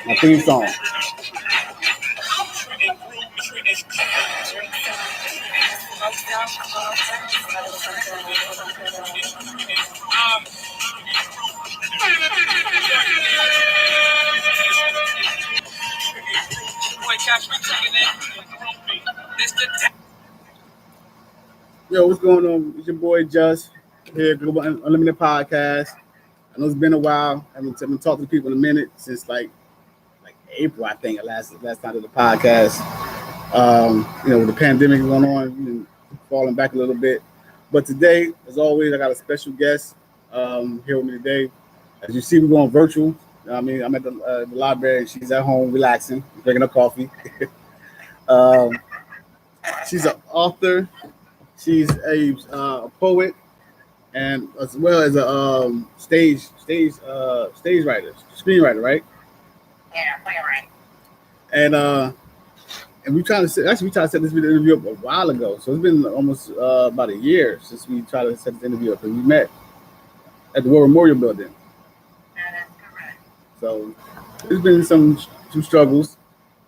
My theme song. Yo, what's going on? It's your boy Just here, Global Unlimited Podcast. I know it's been a while. I haven't talked to people in a minute since like April, I think, last time of the podcast. With the pandemic going on, falling back a little bit. But today, as always, I got a special guest here with me today. As you see, we're going virtual. I'm at the library, and she's at home relaxing, drinking her coffee. She's an author. She's a poet, and as well as a stage writer, screenwriter, right? Yeah, playwright. And we tried to set this interview up a while ago, so it's been almost about a year since we tried to set this interview up, and we met at the War Memorial Building. That is correct. So there's been some struggles,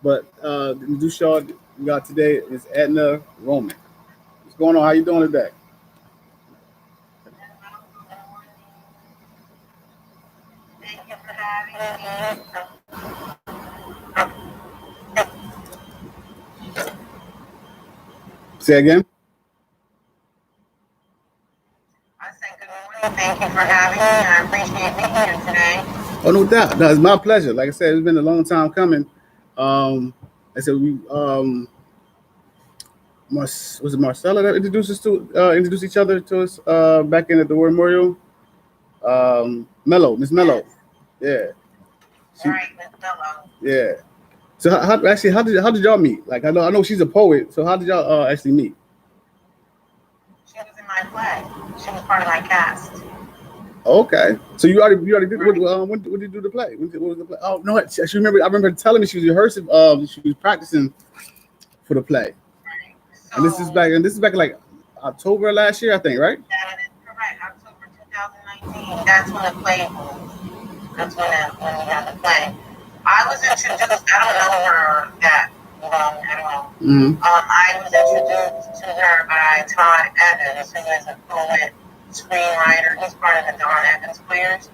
but the new show we got today is Edna Roman. What's going on? How you doing today? Thank you for having me. Say again? I said good morning. Thank you for having me. I appreciate being here today. Oh, no doubt. No, it's my pleasure. Like I said, it's been a long time coming. I said we was it Marcella that introduced each other to us back in at the War Memorial? Miss Mello. Yeah. Right, Miss Mello. Yeah. So how did y'all meet? Like I know she's a poet. So how did y'all actually meet? She was in my play. She was part of my cast. Okay. So you already did. Right. When did you do the play? What was the play? Oh no, I remember telling me she was rehearsing. She was practicing for the play. Right. So, and this is back like October last year, I think, right? That is correct. October 2019. That's when the play moved. That's when we had the play. I was introduced. I don't know her that long at all. Mm-hmm. I was introduced to her by Todd Evans, who is a poet, screenwriter. He's part of the Don Evans Players.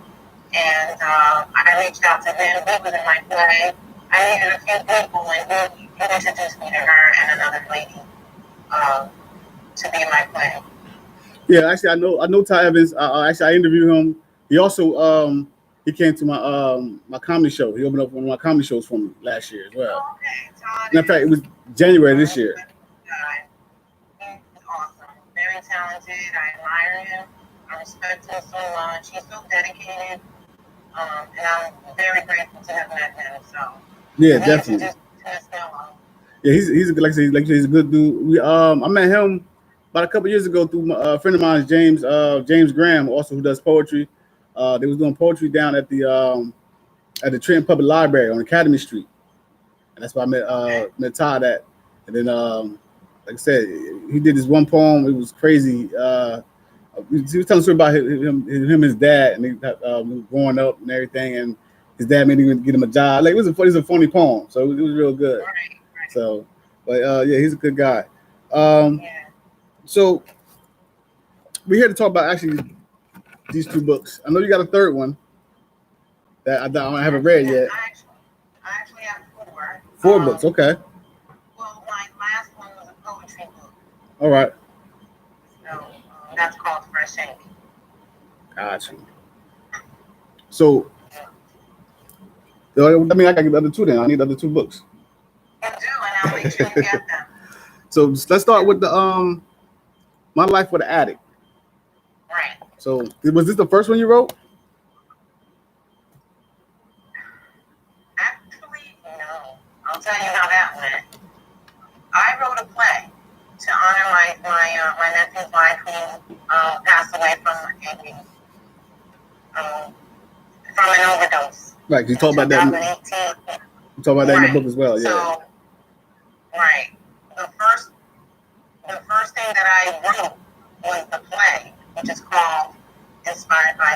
And I reached out to him. He was in my play. I needed a few people, and he introduced me to her and another lady to be in my play. Yeah, actually, I know Todd Evans. I interviewed him. He also he came to my comedy show. He opened up one of my comedy shows for me last year as well. Oh, okay, Todd. In fact, it was January this year. He's awesome. Very talented. I admire him. I respect him so much. He's so dedicated. And I'm very grateful to have met him. So yeah, definitely. Yeah, he's like I said, he's a good dude. I met him about a couple years ago through a friend of mine, James Graham, also who does poetry. They was doing poetry down at the Trenton Public Library on Academy Street, and that's why I met Todd at. And then, like I said, he did this one poem. It was crazy. He was telling a story about him and his dad, and he was growing up and everything. And his dad made him get him a job. Like it was a funny poem, so it was real good. Right. So, but yeah, he's a good guy. So we're here to talk about actually these two books. I know you got a third one that I haven't read yet. I actually have four. Four books, okay. Well, my last one was a poetry book. All right. So that's called Fresh Ink. Gotcha. So, I mean, I got to get the other two then. I need the other two books. You do, and I'll make sure you get them. So let's start with the My Life with an Addict. Right. So was this the first one you wrote? Actually, no. I'll tell you how that went. I wrote a play to honor my nephew's wife who passed away from an overdose. Right, you talk about that. You talk about that in the book as well, yeah. So, right. The first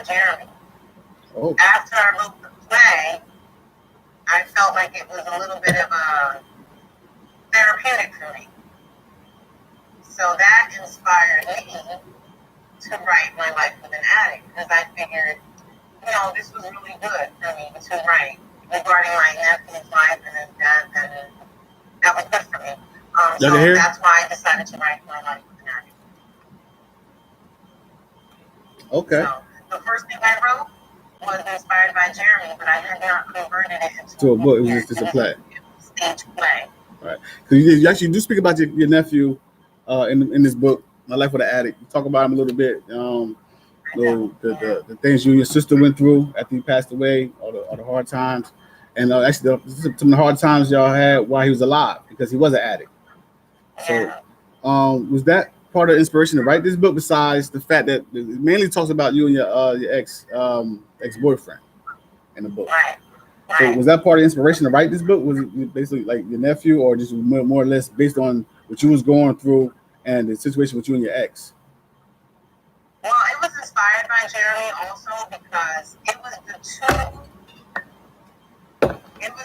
Jeremy. Oh. After I wrote the play, I felt like it was a little bit of a therapeutic for me. So that inspired me to write My Life with an Addict, because I figured, this was really good for me to write regarding my nephew's life and his death, and that was good for me. So that's why I decided to write My Life with an Addict. Okay. So the first thing I wrote was inspired by Jeremy, but I had not converted it into a book. It was just a play. Stage play. Right. Because you actually do speak about your nephew in this book, My Life with an Addict. You talk about him a little bit. The things you and your sister went through after he passed away, all the hard times, and actually some of the hard times y'all had while he was alive, because he was an addict. So, was that part of the inspiration to write this book? Besides the fact that it mainly talks about you and your ex boyfriend in the book. Right. So, was that part of the inspiration to write this book? Was it basically like your nephew, or just more or less based on what you was going through and the situation with you and your ex? Well, it was inspired by Jeremy also, because it was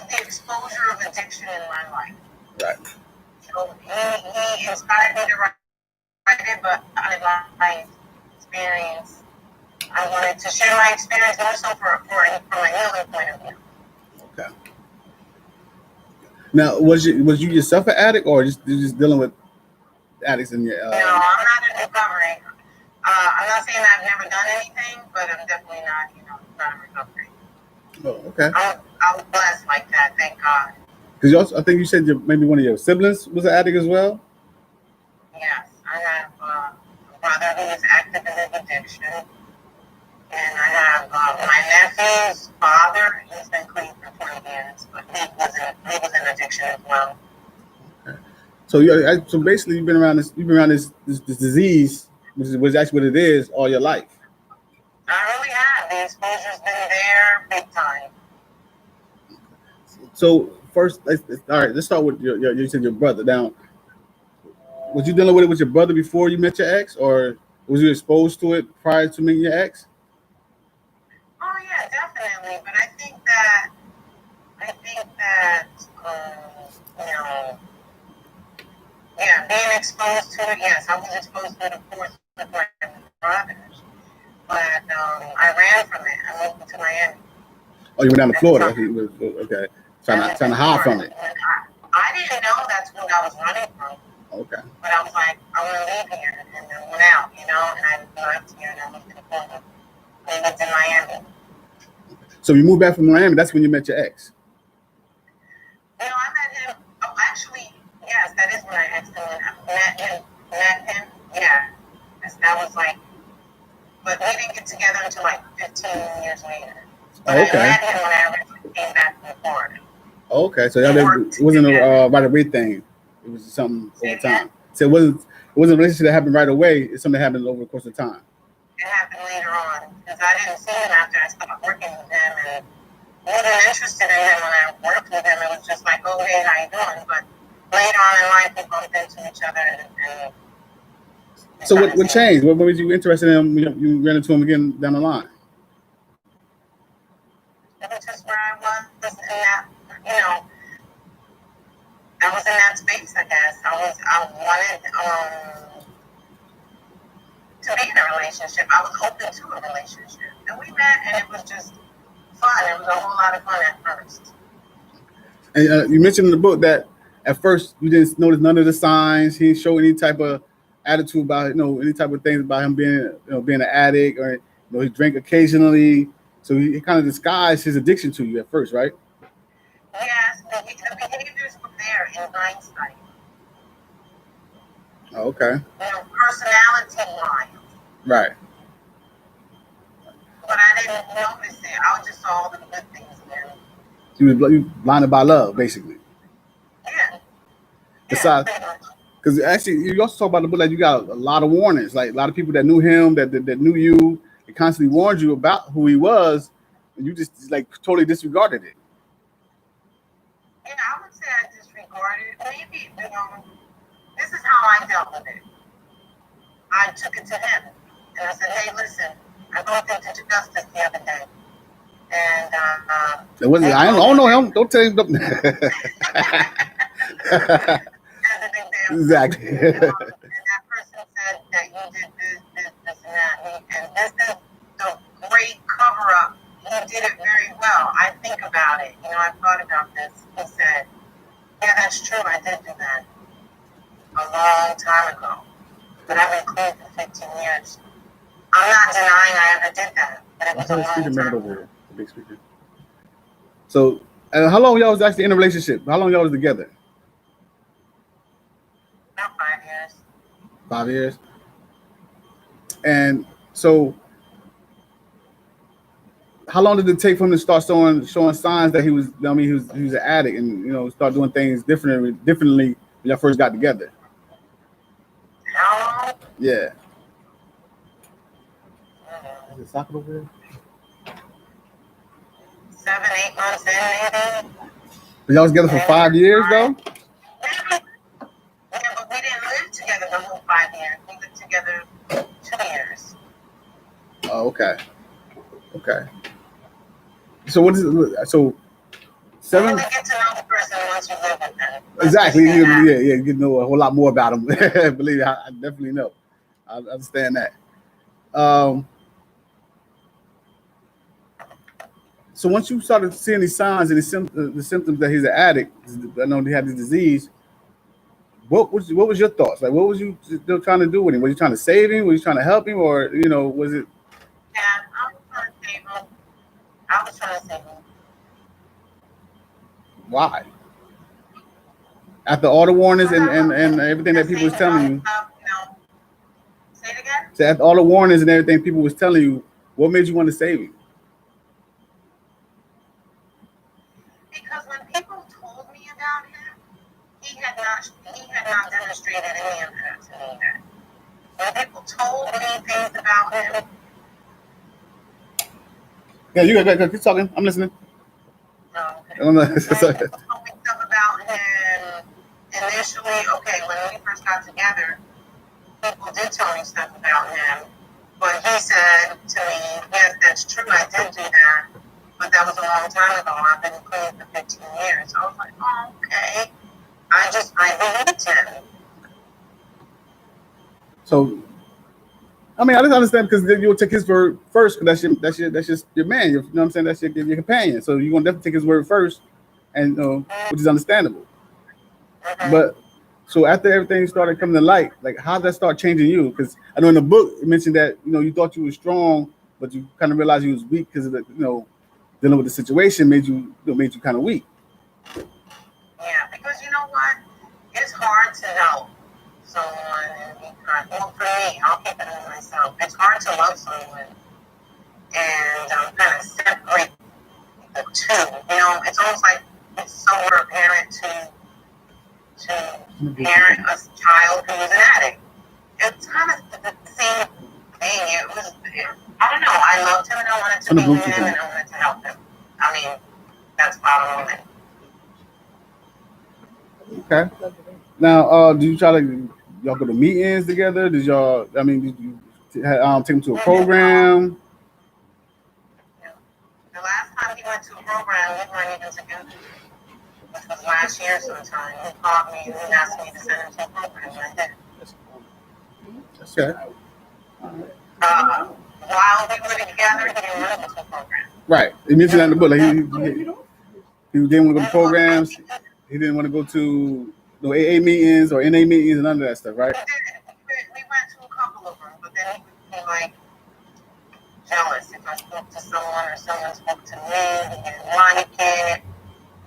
the exposure of addiction in my life. Right. So he inspired me to write it, but out of my experience, I wanted to share my experience more so from a healing point of view. Okay. Now, was you yourself an addict, or just dealing with addicts in your? No, I'm not in recovery. I'm not saying I've never done anything, but I'm definitely not in recovery. Oh, okay. I was blessed like that, thank God. Because I think you said maybe one of your siblings was an addict as well. Yes, I have a brother who is active in his addiction, and I have my nephew's father. He's been clean for 20 years, but he was in addiction as well. Okay. So so basically you've been around this disease, which is actually what it is, all your life. I really have. The exposure's been there big time. So first, let's start with you said your brother. Now, was you dealing with it with your brother before you met your ex, or was you exposed to it prior to meeting your ex? Oh yeah, definitely. But I think that being exposed to it. Yes, I was exposed to it, of course, with my brothers. But I ran from it. I moved to Miami. Oh, you went down to Florida. Okay, trying to hide from it. I didn't know that's what I was running from. Okay. But I was like, I want to leave here, and I went out, and I left here, and I moved to Florida. I lived in Miami. So you moved back from Miami. That's when you met your ex. I met him. Oh, actually, yes, that is when I met him. Yeah, that was like. But we didn't get together until like 15 years later. But I met him when I originally came back from Florida. Okay, so it wasn't a right away thing. It was something over time. So it wasn't a relationship that happened right away. It's something that happened over the course of time. It happened later on, because I didn't see him after I stopped working with him, and wasn't interested in him when I worked with him. It was just like, oh hey, how you doing? But later on in life, we bumped into each other, and so what changed? What was you interested in when you ran into him again down the line? It was just where I was in that, I was in that space, I guess. I wanted to be in a relationship. I was open to a relationship. And we met, and it was just fun. It was a whole lot of fun at first. And you mentioned in the book that at first you didn't notice none of the signs. He didn't show any type of attitude about any type of things about him being an addict, or he drank occasionally. So he kind of disguised his addiction to you at first, right? Yes, the behaviors were there in hindsight. Oh, okay. Personality-wise. Right. But I didn't notice it. I just saw all the good things in him. You were blinded by love, basically. Yeah. Besides, because actually, you also talk about the book that you got a lot of warnings, like a lot of people that knew him, that knew you, and constantly warned you about who he was, and you just like totally disregarded it. Yeah, I would say I disregarded it. Maybe, this is how I dealt with it. I took it to him, and I said, hey, listen, I bumped into Justice the other day. And it wasn't. I don't know him. Don't tell him. Exactly. And that person said that you did this, and that. And this is the great cover up. You did it very well. I think about it. You know, I thought about this. He said, yeah, that's true. I did do that a long time ago. But I've been clean for 15 years. I'm not denying I ever did that. But it was a long time ago. The big speaker. So, how long y'all was actually in a relationship? How long y'all was together? About 5 years. 5 years. And so, how long did it take for him to start showing signs that he was? I mean, he was an addict, and start doing things differently when y'all first got together. How long? Yeah. Is it soccer over there? 7, 8 months in, maybe. But y'all was together for 5 years, though. Yeah, but we didn't live together the whole 5 years. We lived together 2 years. Oh, okay. Okay. So what is it? So 7. You really get to know the person once you live with them. Exactly. You get to know a whole lot more about them. Believe me, I definitely know. I understand that. So once you started seeing these signs and the symptoms that he's an addict, I know he had this disease. What was your thoughts? Like, what was you still trying to do with him? Were you trying to save him? Were you trying to help him, or was it? Yeah, I was trying to save him. I was trying to save him. Why? After all the warnings and everything that people was telling you. Say it again? So after all the warnings and everything people was telling you, what made you want to save him? Because when people told me about him, he had not demonstrated any of that to me yet. When people told me things about him. Yeah, you got keep talking. I'm listening. Oh, okay. When people told me stuff about him initially. Okay, when we first got together, people did tell me stuff about him. But he said to me, yes, that's true, I did do that. But that was a long time ago. I've been clean for 15 years. I was like, oh, okay. I believed him. So, I mean, I just understand because you'll take his word first, because that's just your man. You know what I'm saying? That's your companion. So you're gonna definitely take his word first, and which is understandable. Mm-hmm. But so after everything started coming to light, like how did that start changing you? Because I know in the book it mentioned that you thought you were strong, but you kind of realized you was weak because of the dealing with the situation made you kind of weak. Yeah, because you know what? It's hard to know someone and be kind. Well, for me, I'll keep it to myself. It's hard to love someone and kind of separate the two. It's almost like it's somewhere apparent to parent a child who is an addict. It's kind of the same thing. I don't know. I loved him and I wanted to be with him and I wanted to help him. I mean, that's bottom line. Okay. Now, do you try to y'all go to meetings together? Did you take him to a program? Yeah. The last time he went to a program, we weren't even together. Which was last year sometime. He called me and he asked me to send him to a program, and I did. Okay. While we were together, he didn't want to go to a program. Right. He mentioned that in the book. Like he didn't want to go to programs. He didn't want to go to no AA meetings or NA meetings and none of that stuff, right? We went to a couple of them, but then he became like jealous if I spoke to someone or someone spoke to me. He didn't like it.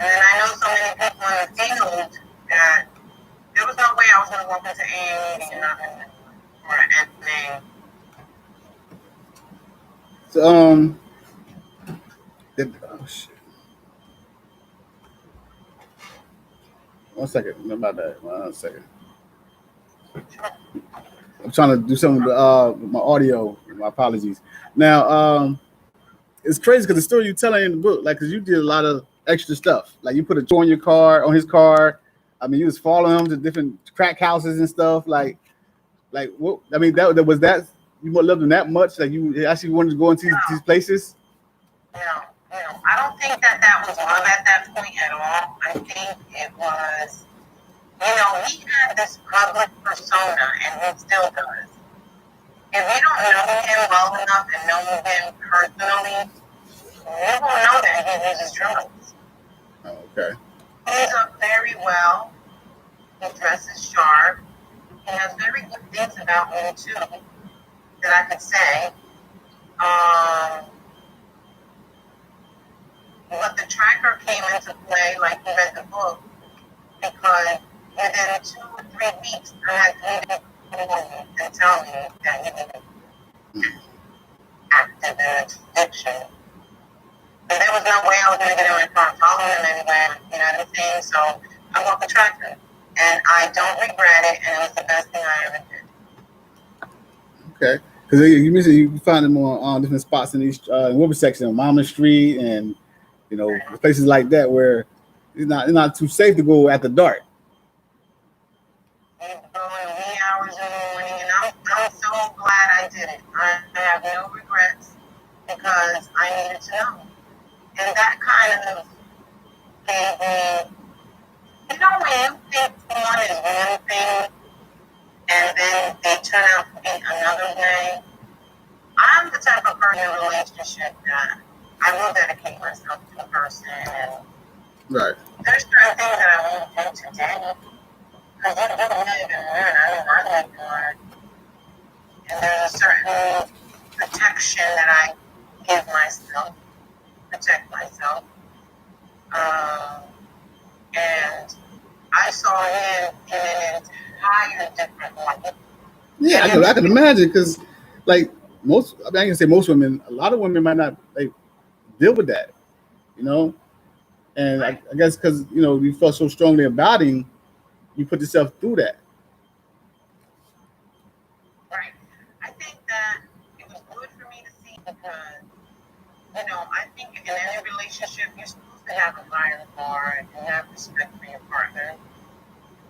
And then I know so many people in the field that there was no way I was going to walk into AA meeting and not or an NA. So, oh shit. One second. No, about that. 1 second. I'm trying to do something with my audio. My apologies. Now, it's crazy because the story you telling in the book, like, because you did a lot of extra stuff. Like, you put a tour on his car. I mean, you was following him to different crack houses and stuff. Like what? I mean, that was that loved him that much? Like you actually wanted to go into these places? No, I don't think that was love at that point at all. I think it was, he had this public persona, and he still does. If you don't know him well enough and know him personally, you will know that he uses drugs. Oh, okay. He's up very well. He dresses sharp. He has very good things about him too that I could say. But the tracker came into play like he read the book because within 2 or 3 weeks I had to call me and tell me that he was active in addiction. And there was no way I was going to get in my car and follow him anywhere, you know what I'm saying? So I bought the tracker. And I don't regret it, and it was the best thing I ever did. Okay. Because you mentioned you find them on different spots in these Wilbur section, on Mama Street, and places like that where it's not too safe to go after dark. You go in the wee hours in the morning, and I'm so glad I did it. I have no regrets because I needed to know. And that kind of gave me, when you think someone is one thing and then they turn out to be another way, I'm the type of person in a relationship that I will dedicate myself to a person. And right. There's certain things that I won't do today because you live and learn. I live and learn. And there's a certain protection that I give myself, protect myself. And I saw him in an entire different light. Yeah, I can imagine because, like I can say most women, a lot of women might not deal with that, And right. I guess because you felt so strongly about him, you put yourself through that. Right. I think that it was good for me to see because, I think in any relationship you're supposed to have a higher regard and have respect for your partner,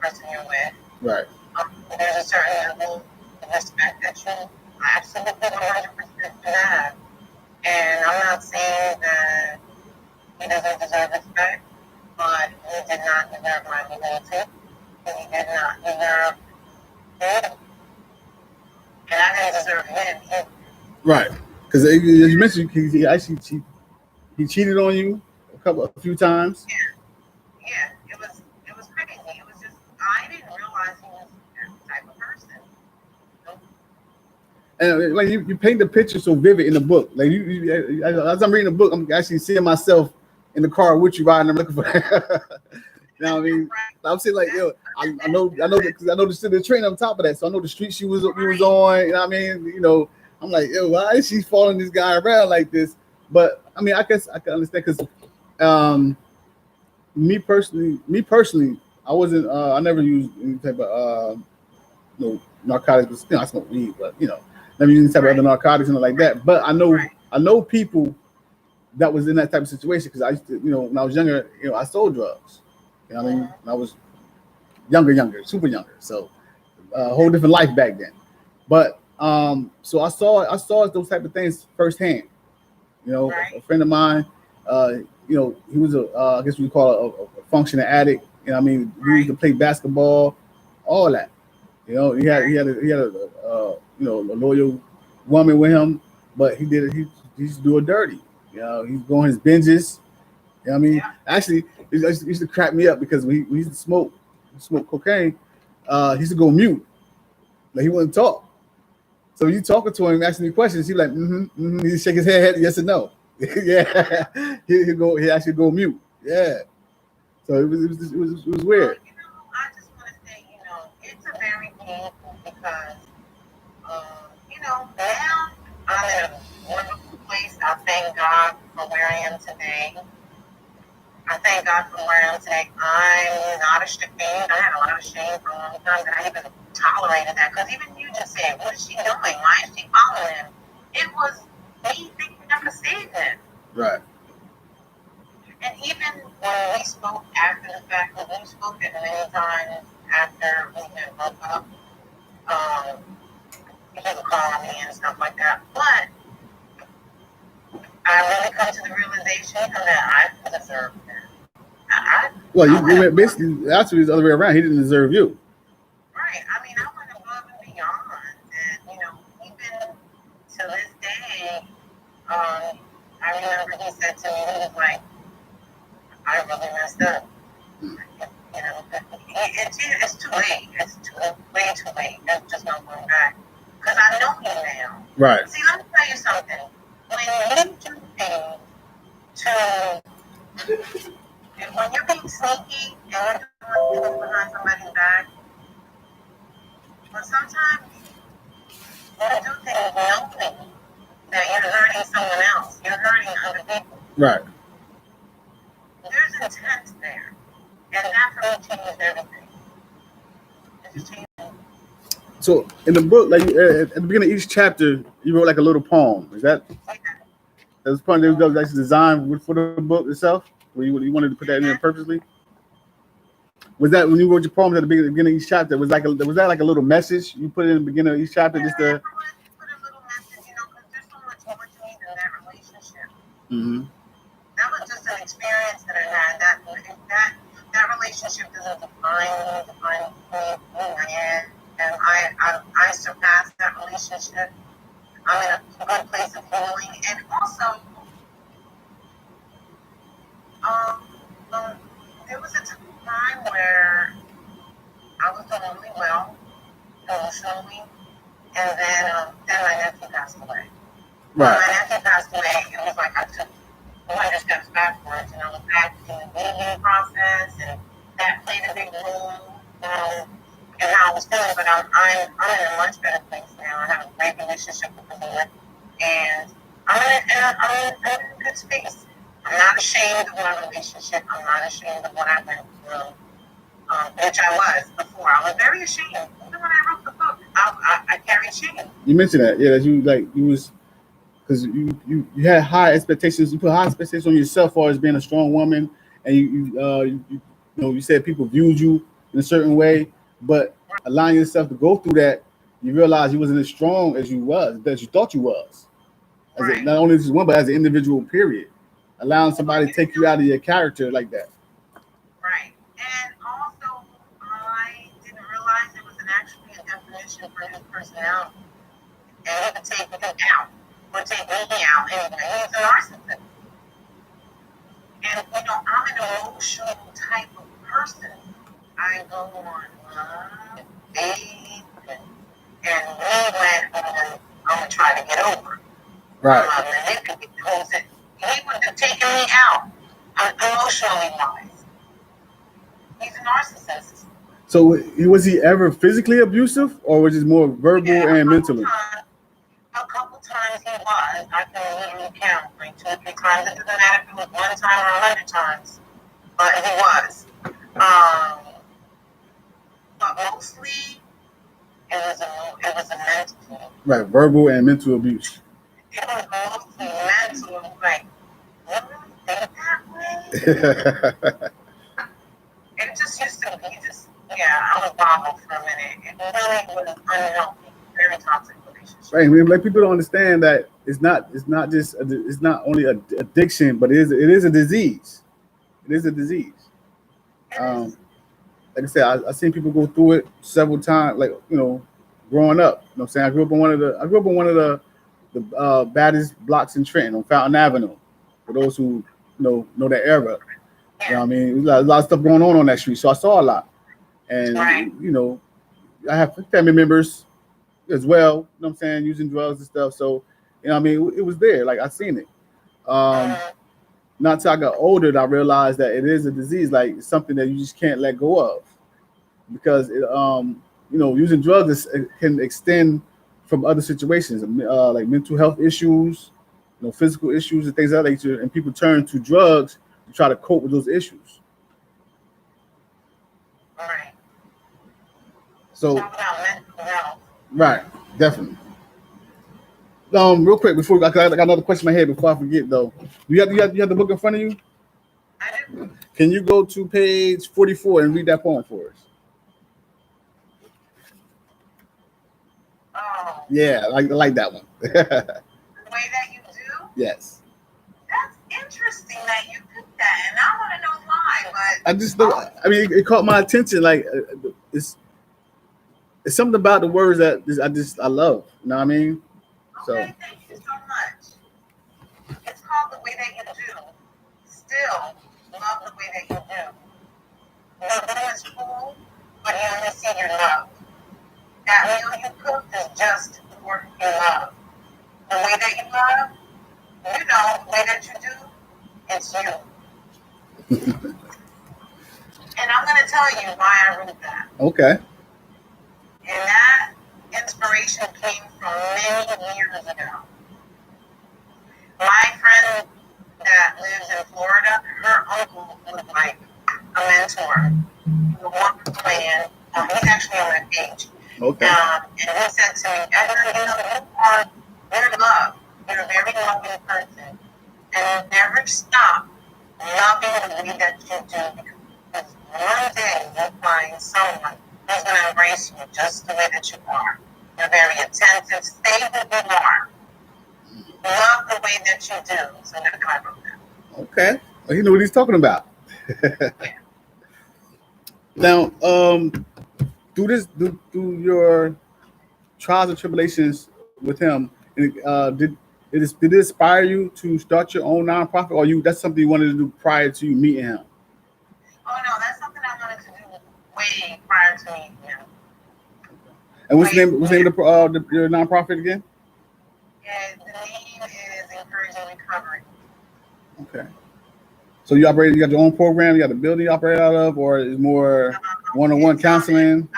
the person you're with. Right. There's a certain level of respect that you absolutely 100% have. And I'm not saying that he doesn't deserve respect, but he did not deserve my loyalty, and he did not deserve him, and I didn't deserve him either. Right. Because as you mentioned, he actually cheated on you a few times. Yeah. It was crazy. It was just I didn't realize he was that type of person. And like you paint the picture so vivid in the book. Like as I'm reading the book, I'm actually seeing myself in the car with you riding. I'm looking for. You know what I mean? I'm saying like, I know because I know the train on top of that, so I know the street she was on. You know what I mean? I'm like, why is she following this guy around like this? But I mean, I guess I can understand because, me personally, I wasn't. I never used any type of narcotics. I smoke weed, but never used any type of other narcotics and like that. But I know people that was in that type of situation because I used to, when I was younger, I sold drugs. You know what I mean? When I was younger, super younger. So a whole different life back then. But so I saw those type of things firsthand. A friend of mine, he was I guess we call a functioning addict. You know what I mean? He used to play basketball, all that. He had a loyal woman with him, but he used to do it dirty. He's going his binges. You know what I mean? Actually, it used to crack me up because we used to smoke cocaine. He used to go mute. Like he wouldn't talk. So you talking to him, asking me questions, he like, He shake his head, yes or no. Yeah. He actually go mute. Yeah. So it was weird. I just want to say, it's a very painful because, now I'm in a wonderful place. I thank God for where I am today. I thank God for where I am today. I'm not ashamed. I had a lot of shame for a long time that I even tolerated that. Because even you just said, what is she doing? Why is she following him? It was me thinking I could save him. Right. And even when we spoke after the fact, when we spoke at many times after we had broke up, he would call me and stuff like that. But I really come to the realization that I deserve that. Well, you basically actually it's the other way around. He didn't deserve you. Right. I mean, I went above and beyond, and even to this day, I remember he said to me, he was like, "I really messed up." It's too late. It's way too late. There's just no going back. Because I know him now. Right. See, let me tell you something. When you do things when you're being sneaky and you're doing things behind somebody's back, but sometimes you do things knowing that you're hurting someone else. You're hurting other people. Right. There's intent there. And that for me changed everything. It just changed. So in the book, like at the beginning of each chapter, you wrote like a little poem. Is that was part of that was actually designed for the book itself? Where you wanted to put that in there purposely? Was that when you wrote your poems at the beginning of each chapter? Was that like a little message you put in the beginning of each chapter? Yeah, just to put a little message, because there's so much more to me than that relationship. Mm-hmm. That was just an experience that I had. That relationship doesn't define who I am. And I surpassed that relationship. I'm in a good place of healing. And also, there was a time where I was doing really well emotionally, and then my nephew passed away. Right. When my nephew passed away, it was like I took 100 steps backwards, and I was back in the grieving process, and that played a big role. And how I was feeling, but I'm in a much better place now. I have a great relationship with the Lord, and I'm in a good space. I'm not ashamed of my relationship. I'm not ashamed of what I went through, which I was before. I was very ashamed. Even when I wrote the book, I carried shame. You mentioned that, yeah, that you was because you had high expectations. You put high expectations on yourself as far as being a strong woman, and you said people viewed you in a certain way. But allowing yourself to go through that, you realize you wasn't as strong as you thought you was. Right. Not only as one, but as an individual. Period. Allowing somebody to take you out of your character like that. Right. And also, I didn't realize it was actually a definition for his personality. And he would take me out, or take me out anyway. He's a narcissist. And I'm an emotional type of person. I go on love, faith, and we went on, I'm going to try to get over. Right. He would have taken me out, emotionally wise. He's a narcissist. So was he ever physically abusive, or was it more verbal and mentally? A couple times he was. I can literally count like 2 or 3 times. It doesn't matter if it was 1 time or 100 times, but he was. But mostly, it was a mental. Right, verbal and mental abuse. It was mostly mental. Like, what do you think that way? It just used to be I was boggled for a minute. It really was unhealthy, very toxic relationship. Right, like people don't understand that it's not only an addiction, but it is a disease. It is a disease. Like I said, I've seen people go through it several times. Like growing up, what I'm saying, I grew up on one of the baddest blocks in Trenton on Fountain Avenue. For those who know that era, you know what I mean, there's a lot of stuff going on that street, so I saw a lot. And I have family members as well. You know what I'm saying, using drugs and stuff. So I mean, it was there. Like I seen it. Not until I got older that I realized that it is a disease. Like it's something that you just can't let go of, because using drugs can extend from other situations, like mental health issues, physical issues and things of that nature. And people turn to drugs to try to cope with those issues. Right. So, talk about mental health. Right, definitely. Real quick before I got another question in my head before I forget though. You have the book in front of you? I do. Can you go to page 44 and read that poem for us? Oh Yeah, I like that one. The way that you do? Yes. That's interesting that you picked that, and I want to know why. But I just don't. I mean, it caught my attention. Like it's something about the words that I love. You know what I mean? So okay, thank you so much. It's called the way that you do. Still love the way that you do. Your room is full, but you only see your love. That meal you cooked is just for your love. The way that you love, you know, the way that you do, it's you. And I'm going to tell you why I wrote that. okay. And that inspiration came from many years ago. My friend that lives in Florida, her uncle was like a mentor. He would work with a man. He's actually on that page. Okay. And he said to me, Edna, you know, you're love. You're a very loving person. And you never stop loving the way that you do, because one day you'll find someone who's going to embrace you just the way that you are. You're very attentive. Stay who you are. Love the way that you do. So that's how I wrote that. Okay. Well, he knew what he's talking about. Yeah. Now, through your trials and tribulations with him, did it inspire you to start your own nonprofit, or that's something you wanted to do prior to you meeting him? Oh no, that's something I wanted to do way prior to meeting him. And what's the name of your nonprofit again? Yeah, the name is Encouraging Recovery. Okay. So you got your own program, you got the building you operate out of, or is more one-on-one counseling?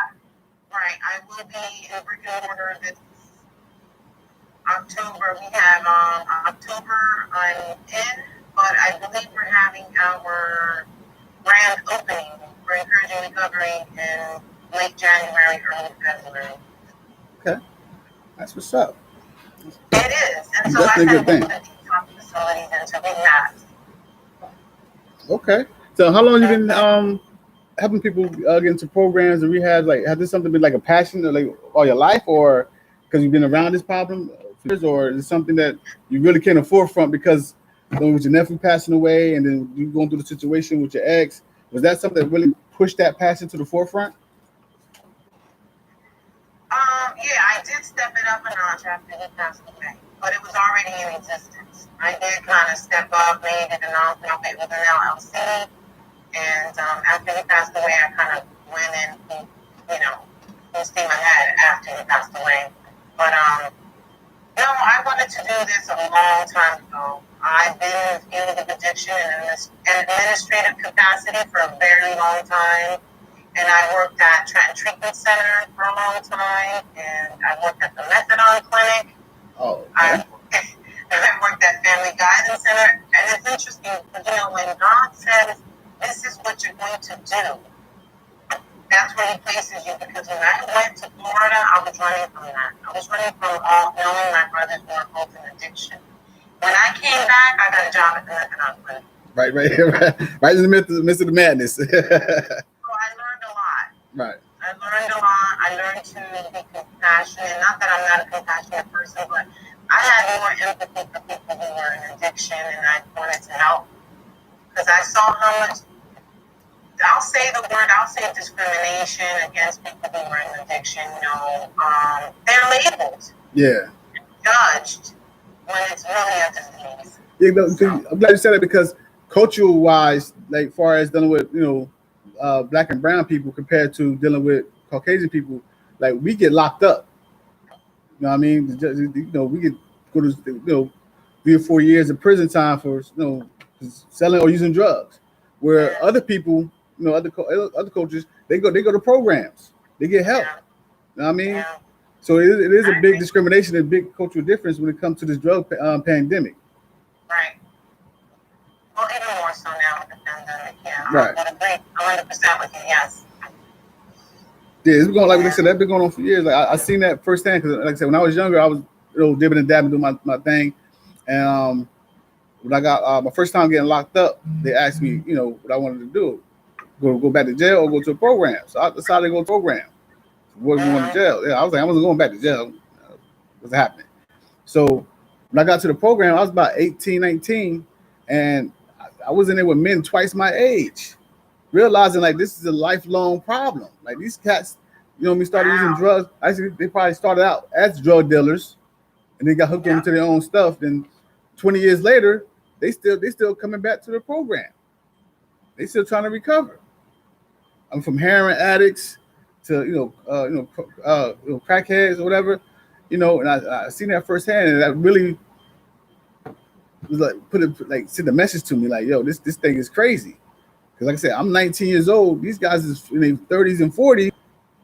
Right. I will be in brick and mortar this October. We have October I'm in, but I believe we're having our grand opening for Encouraging Recovery in late January, early February. Okay. That's what's up. It is. And so Definitely a good thing. The detox facilities into rehab. Okay. So how long have you been helping people get into programs and rehabs? Like, has this something been like a passion, or like all your life, or because you've been around this problem for years, or is it something that you really can't forefront because with your nephew passing away and then you going through the situation with your ex? Was that something that really pushed that passion to the forefront? Yeah, I did step it up a notch after he passed away, but it was already in existence. I did kind of step up, made it a nonprofit with an LLC, and after he passed away, I kind of went in, full steam ahead after he passed away. But no, I wanted to do this a long time ago. I've been in the field of addiction in an administrative capacity for a very long time. And I worked at Trenton Treatment Center for a long time, and I worked at the Methadone Clinic. Oh, okay. I worked at Family Guidance Center, and it's interesting because, when God says, this is what you're going to do, that's where he places you, because when I went to Florida, I was running from that. I was running from knowing my brothers were involved in addiction. When I came back, I got a job at the Methadone Clinic. Right in the midst of the madness. I learned a lot. Right. I learned a lot. I learned to be compassionate. Not that I'm not a compassionate person, but I had more empathy for people who were in addiction, and I wanted to help. Because I saw how much, I'll say discrimination against people who were in addiction. They're labeled. Yeah. Judged when it's really a disease. I'm glad you said that, because cultural wise, like far as dealing with, Black and brown people compared to dealing with Caucasian people, like we get locked up. You know what I mean? We get go to 3 or 4 years of prison time for selling or using drugs. Where other people, other cultures, they go to programs, they get help. Yeah. You know what I mean? Yeah. So it is a big discrimination and big cultural difference when it comes to this drug pandemic. Right. Well, even more so now with the pandemic, yeah. Right. I would agree 100% with you, yes. Yeah, it's been going, like I said, that's been going on for years. Like I seen that firsthand, because like I said, when I was younger, I was dipping and dabbing, doing my thing. And when I got my first time getting locked up, they asked me, what I wanted to do. Go back to jail or go to a program. So I decided to go to a program. What we went to jail. Yeah, I was like, I wasn't going back to jail. what's happening. So when I got to the program, I was about 18, 19, and I was in there with men twice my age, realizing like this is a lifelong problem. Like these cats, when we started using drugs, they probably started out as drug dealers and they got hooked into their own stuff. Then 20 years later, they still coming back to the program. They still trying to recover. I'm from heroin addicts to crackheads or whatever, and I seen that firsthand, and that really was like send a message to me like, yo, this thing is crazy. Because like I said, I'm 19 years old. These guys is in their 30s and 40s.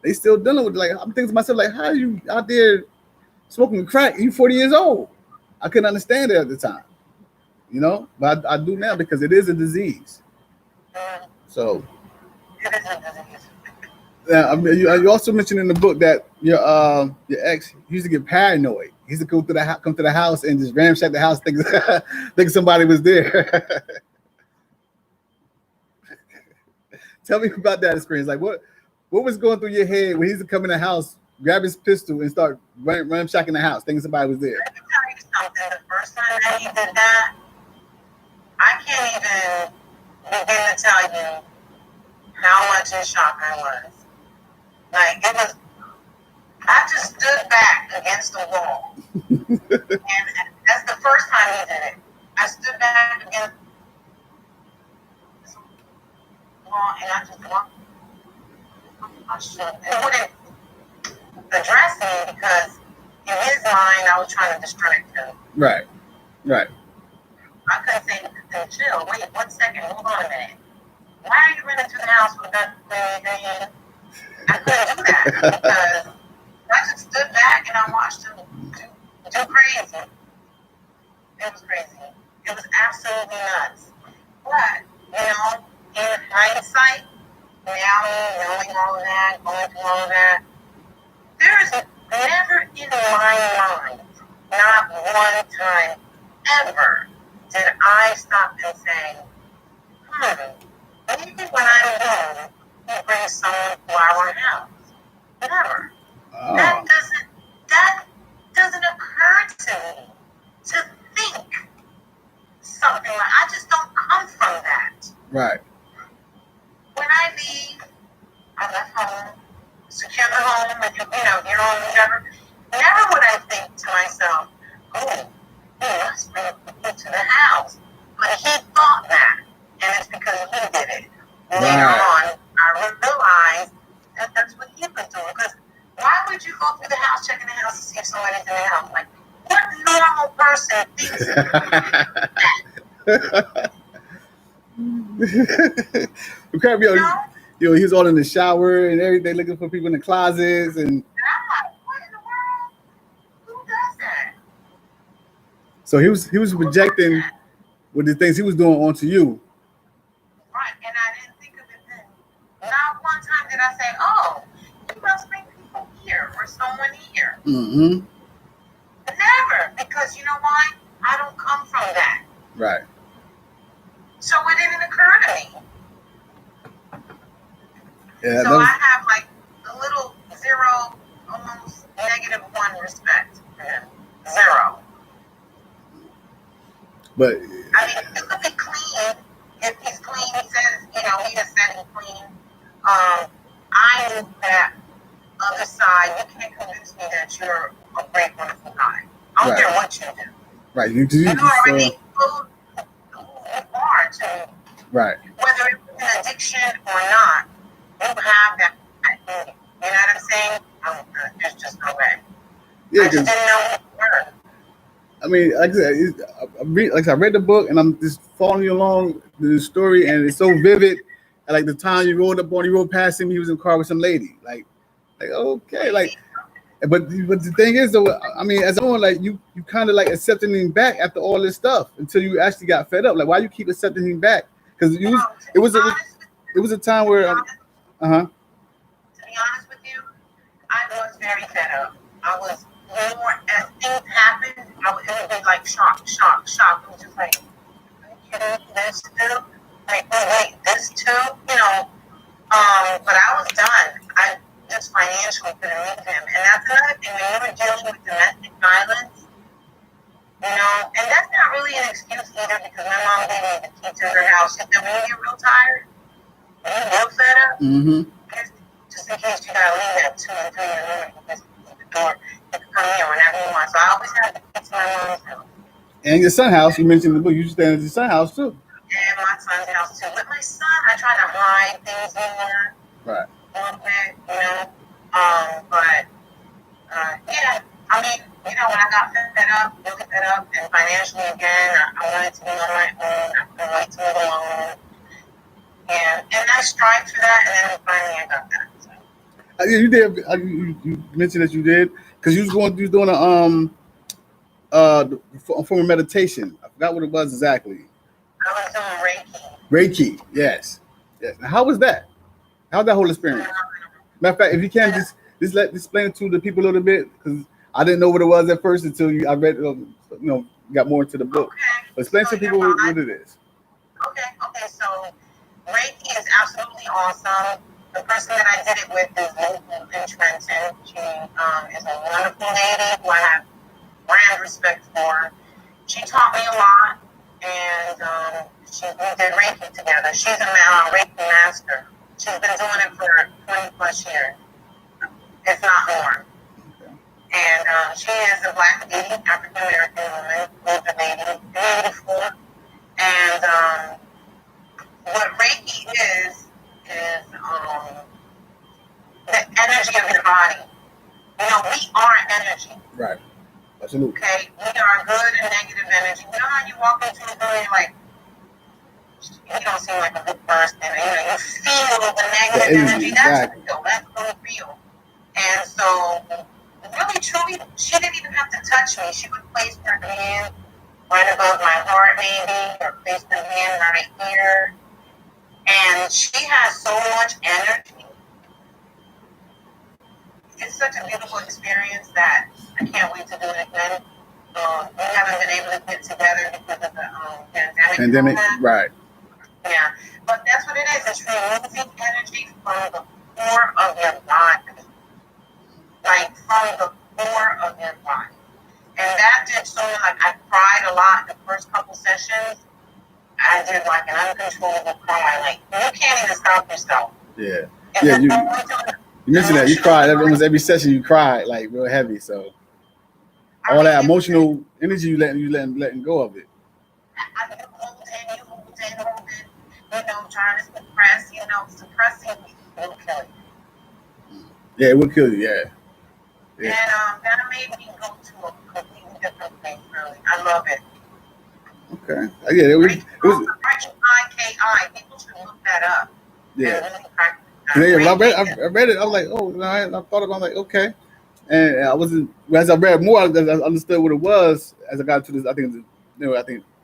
They still dealing with I'm thinking to myself like, how are you out there smoking crack? You 40 years old. I couldn't understand it at the time, but I do now because it is a disease. So. Yeah, I mean, you also mentioned in the book that your ex used to get paranoid. He used to come to the house and just ramshack the house, think somebody was there. Tell me about that experience. Like, what was going through your head when he used to come in the house, grab his pistol, and start ramshacking the house, thinking somebody was there? Let me tell you something. The first time that he did that, I can't even begin to tell you how much in shock I was. Like, it was, I just stood back against the wall. And that's the first time he did it. I stood back against the wall and I just watched him. He wouldn't address me because in his mind I was trying to distract him. Right. I couldn't say, chill, wait 1 second, hold on a minute. Why are you running through the house with a gun in your hand? I couldn't do that because I just stood back and I watched him do crazy. It was crazy. It was absolutely nuts. But, in hindsight, now knowing all of that, going through all of that, there is never in my mind, not one time ever, did I stop and say, maybe when I'm home, he brings someone to our house. Never. Oh. That doesn't occur to me to think something like, I just don't come from that. Right. When I leave, I left home, secure the home, and your own whatever. Never would I think to myself, oh, he must bring people to the house. But he thought that, and it's because he did it. Later on, I realized that that's what he was doing. Because why would you go through the house, checking the house to see if somebody's in the house? Like, what normal person thinks that? He was all in the shower and everything, looking for people in the closets and. What in the world? Who does that? So he was projecting with the things he was doing onto you. Right, and I didn't think of it then. Not one time did I say, oh, you must bring people here or someone here. Mm-hmm. Never, because you know why? I don't come from that. Right. So it didn't occur to me. Yeah, so I have like a little 0, almost -1 respect for him. 0. But I mean, it could be clean. If he's clean, he says, he has said he's clean. I knew that other side, you can't convince me that you're a great, wonderful guy. I don't care what you do. Right. You already food are to right. Whether it's an addiction or not, you have that. You know what I'm saying? There's just no way. Yeah, I just didn't know what you were. I mean, like I said, I read the book and I'm just following you along the story, and it's so vivid. And like the time you rode past him, he was in the car with some lady. Like okay, like. But the thing is, though, I mean, as someone like you kind of like accepting him back after all this stuff until you actually got fed up. Like, why you keep accepting him back? Because it was a time where, To be honest with you, I was very fed up. I was more as things happened. It would be like shock. It was just like, this too, like wait, this too, But I was done. I just financially couldn't meet him. And that's another thing. When you were dealing with domestic violence, house. She said, when you get real tired, when you real fed up, just in case you gotta leave at 2 or 3 in the morning, just keep the door. You can come here whenever you want. So I always had to get to my mom's house. And your son's house, you mentioned the book. You stay at your son's house too. And my son's house too. With my son, I try to hide things more. Right. A little bit, you know. But yeah, I mean, you know, when I got fed up, really fed up, and financially again, I wanted to be on my own. I couldn't wait to live alone. And I strived for that, and then finally I got that. So. You did. You mentioned that you did because you was doing a form of meditation. I forgot what it was exactly. I was doing Reiki. Reiki, yes. Now, how was that? How's that whole experience? Matter of fact, if you can just explain it to the people a little bit, because I didn't know what it was at first until I read, got more into the book. Okay. But explain to people what it is. Okay. So Reiki is absolutely awesome. The person that I did it with is local in Trenton. She is a wonderful lady who I have grand respect for. She taught me a lot, and we did Reiki together. She's a Reiki master. She's been doing it for 20 plus years, if not more. Okay. And she is a Black lady, African American woman, older lady, 84. And what Reiki is the energy of your body. You know, we are energy. Right. Absolutely. Okay, we are good and negative energy. You know how you walk into a room, you're like, you don't seem like a good person. You feel the negative energy. That's real. That's really real. And so, really, truly, she didn't even have to touch me. She would place her hand right above my heart, maybe, or place her hand right here. And she has so much energy. It's such a beautiful experience that I can't wait to do it again. We haven't been able to get together because of the pandemic. Right. Yeah, but that's what it is. It's removing energy from the core of your body. Like, from the core of your body. And that did so, like, I cried a lot the first couple sessions. I did, like, an uncontrollable cry. Like, you can't even stop yourself. Yeah. Yeah, you mentioned that. You cried. Almost every session you cried, like, real heavy, so. All that emotional energy you letting go of it. I can hold it, you hold it, trying to suppressing will kill you. Yeah, it will kill you, yeah. And that made me go to a completely different place, really. I love it. Okay. Yeah, it was I-K-I. People should look that up. Yeah. When I read it, I was like, oh, I thought about it, like, okay. And I wasn't, as I read more, I understood what it was as I got to this. I think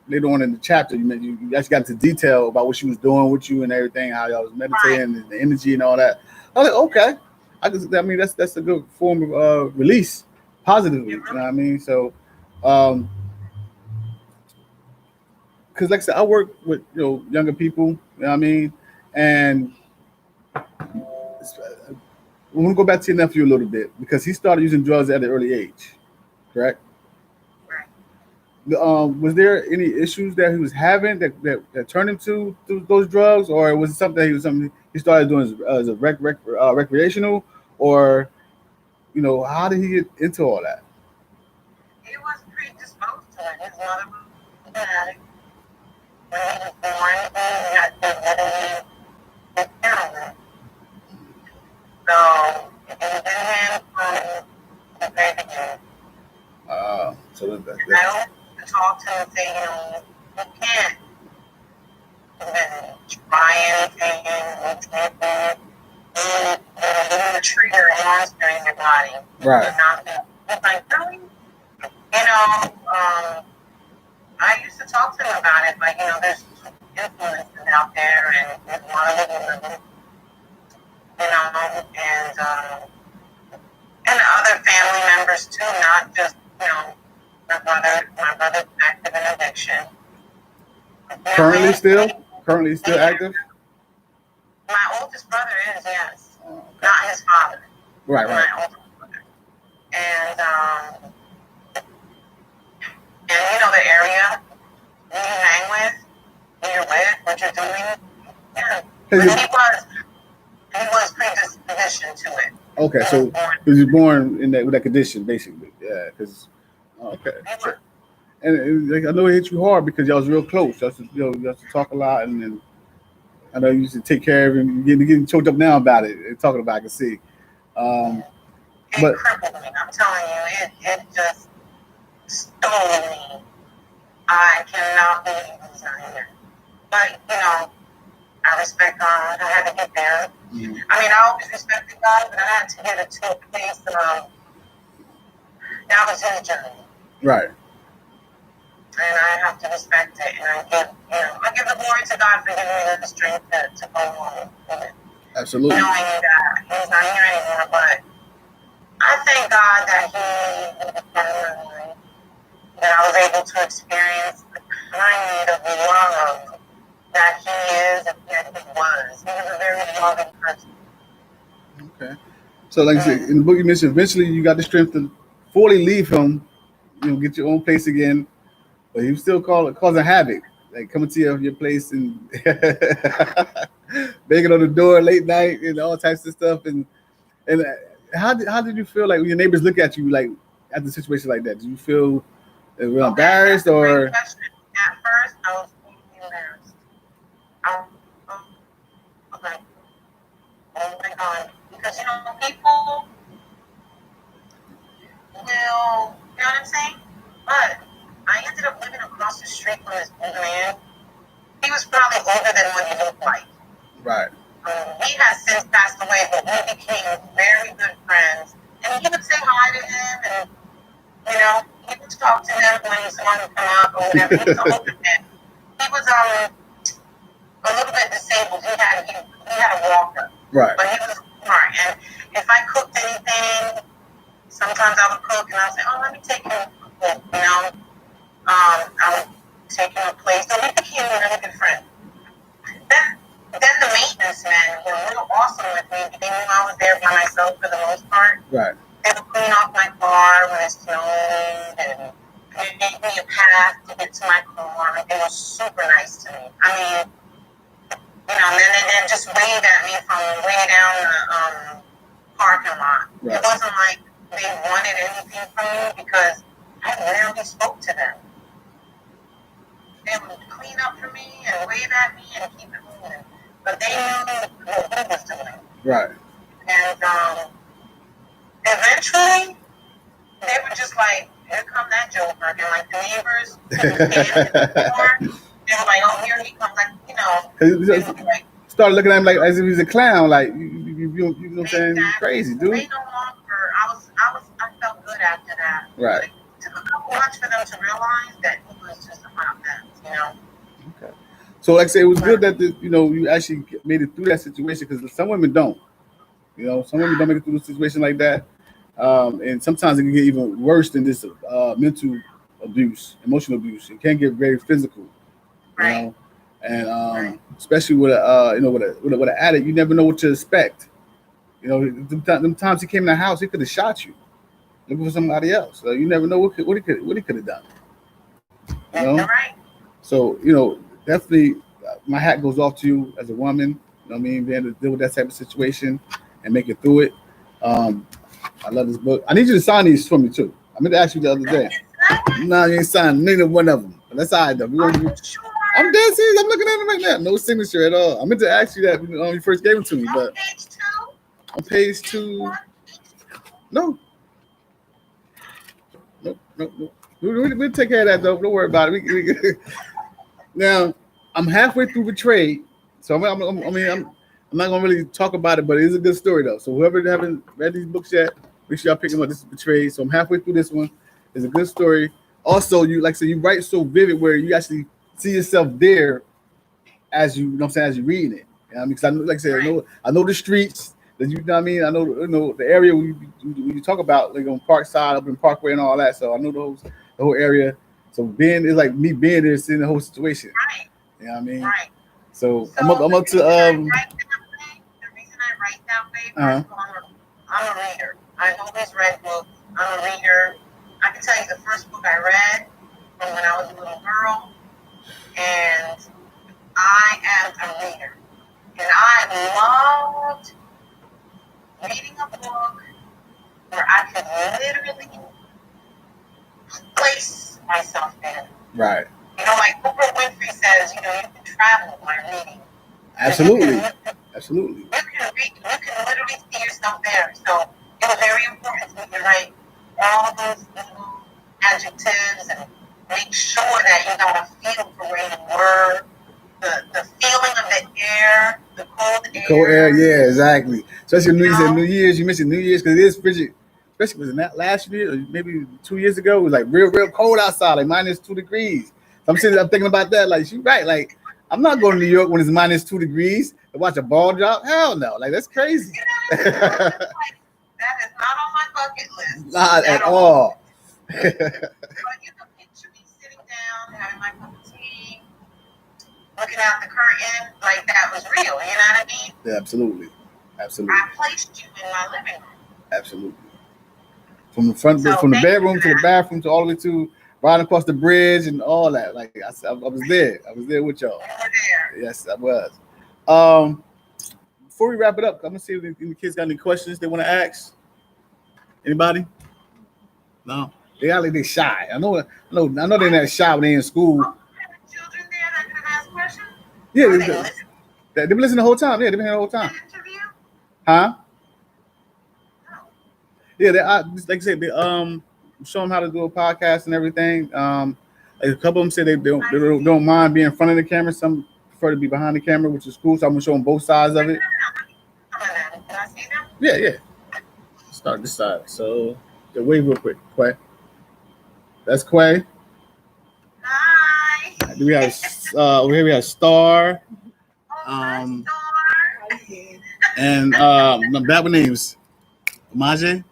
later on in the chapter, you actually got into detail about what she was doing with you and everything, how y'all was meditating, and the energy and all that. I was like, okay, that's a good form of release, positively. You know what I mean? So, because like I said, I work with younger people. You know what I mean? And we want to go back to your nephew a little bit because he started using drugs at an early age, correct? Was there any issues that he was having that turned him to those drugs, or was it something he started doing as a recreational, or how did he get into all that? He was predisposed to it. His mother was an addict. When he was born, he got heroin. So it was in him from the very beginning. So that. I always talk to him and say, you can't try anything, the trigger a monster in your body. Right. It's like, really? I used to talk to him about it, but, there's influences out there, and there's a lot of them, and other family members, too, not just, my brother's active in addiction. Currently still active? My oldest brother is, yes. Not his father. Right. My oldest brother. And the area you hang with, you're with, what you're But he was predispositioned to it. Okay, so he was born in that with that condition, basically. Yeah, because okay. So, and like, I know it hit you hard because y'all was real close. You have to talk a lot, and then I know you used to take care of him. You're getting choked up now about it. Talking about, it, I can see. It But crippled me. I'm telling you, it just stole me. I cannot believe he's not here. But I respect God. I had to get there. I mean, I always respected God, but I had to get it to a place that was his journey. right. And I have to respect it, and I give the glory to God for giving me the strength to go on with it. Absolutely. Knowing that he's not here anymore, but I thank God that he was a part of my life, that I was able to experience the kind of love that he is and that he was. He was a very loving person. Okay. So, like I said, in the book you mentioned, eventually you got the strength to fully leave him, get your own place again. But he was still causing havoc, like coming to your place and banging on the door late night and all types of stuff. And how did you feel like when your neighbors look at you like at the situation like that? Do you feel real embarrassed or? At first, I was embarrassed. I was like, oh my God, because people will, you know what I'm saying? But I ended up living across the street from this old man. He was probably older than what he looked like. Right. He has since passed away, but we became very good friends. And he would say hi to him, and he would talk to him when he saw him come up or whatever. He was an older man. He was a little bit disabled. He had a walker. Right. But he was smart. And if I cooked anything, sometimes I would cook and I would say, oh, let me take him a cook, I would take him a place. So we became a really good friend. Then the maintenance men were real awesome with me. They knew I was there by myself for the most part. Right. They would clean off my car when it snowed and make me a path to get to my car. They were super nice to me. I mean, and then they just wave at me from way down the parking lot. Right. It wasn't like they wanted anything from me because I rarely spoke to them. They would clean up for me and wave at me and keep it moving. But they knew what he was doing. Right. And eventually, they were just like, here come that joker. And like the neighbors couldn't stand it anymore. They were like, oh, here he comes. Like, started looking at him like as if he's a clown. Like, you know what I'm saying? Exactly. Crazy, dude. They no longer, I felt good after that. Right. Like, it took a couple months for them to realize that he was just a hot mess, Okay. So, like I say, it was good that you actually made it through that situation because some women don't. Some women don't make it through a situation like that, and sometimes it can get even worse than this mental abuse, emotional abuse. It can get very physical. Right. And especially with an addict, you never know what to expect. Them times he came in the house, he could have shot you, looking for somebody else. So you never know what he could have done. Right. So definitely, my hat goes off to you as a woman. You know what I mean, being able to deal with that type of situation and make it through it. I love this book. I need you to sign these for me too. I meant to ask you the other day. No, you ain't signed neither one of them. But that's all right though. I'm dead serious. I'm looking at them right now. No signature at all. I meant to ask you that when you first gave them to me, but on page 2. No. We'll take care of that though. Don't worry about it. Now, I'm halfway through Betrayed, so I'm not gonna really talk about it, but it is a good story though. So whoever haven't read these books yet, make sure y'all pick them up. This is Betrayed. So I'm halfway through this one. It's a good story. Also, you write so vivid where you actually see yourself there as you as you're reading it. Because I know, like I said, I know the streets. That you know what I mean. I know the area when you talk about like on Parkside, up in Parkway, and all that. So I know the whole area. So it's like me being there, seeing the whole situation. Right. You know what I mean? Right. So I'm up to the reason I write that way, I'm a reader. I've always read books. I'm a reader. I can tell you the first book I read from when I was a little girl, and I am a reader. And I loved reading a book where I could literally place myself in. Right. You know, like Oprah Winfrey says, you know, you can travel by reading. Absolutely. Absolutely. You can read, you can literally see yourself there. So it was very important to me to write all those little adjectives and make sure that you got a feel for where you were, the feeling of the air, the cold air. Cold air, yeah, exactly. Especially New Year's, you mentioned New Year's because it is frigid. Especially was it not last year or maybe 2 years ago? It was like real cold outside, like -2 degrees. So I'm thinking about that. Like she's right. Like I'm not going to New York when it's -2 degrees to watch a ball drop. Hell no. Like that's crazy. That is not on my bucket list. Not at all. But you can picture me sitting down, having my cup of tea, looking out the curtain, like that was real. You know what I mean? Yeah, absolutely. Absolutely. I placed you in my living room. Absolutely. From the front, from the bedroom to the bathroom to all the way to riding across the bridge and all that. Like I was there. I was there with y'all. You were there. Yes, I was. Before we wrap it up, I'm gonna see if the kids got any questions they want to ask. Anybody? No, they shy. I know they're not shy when they're in school. Oh, children there that can ask questions. Yeah, they've been listening the whole time. Yeah, they've been here the whole time. Interview? Huh? No. Yeah, like I said, they show them how to do a podcast and everything. Like a couple of them say they don't mind being in front of the camera. Some prefer to be behind the camera, which is cool. So I'm gonna show them both sides of it. Can I see them? Yeah. Start this side. So the wave real quick. Quay. That's Quay. Hi. We have over here we have Star. Star. And I'm bad with names. Maje?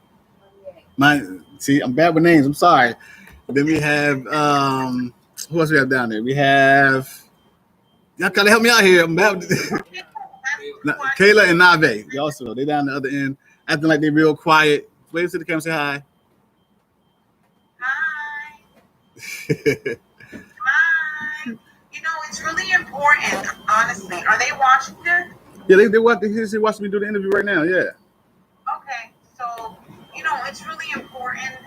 See, I'm bad with names. I'm sorry. Then we have who else we have down there? We have y'all gotta help me out here. I'm bad with Kayla and Nave. They also they down the other end, acting like they're real quiet. Wave to the camera, say hi. Hi. Hi. You know, it's really important, honestly. Are they watching this? Yeah, they watch me do the interview right now. Yeah. Okay, so you know it's really important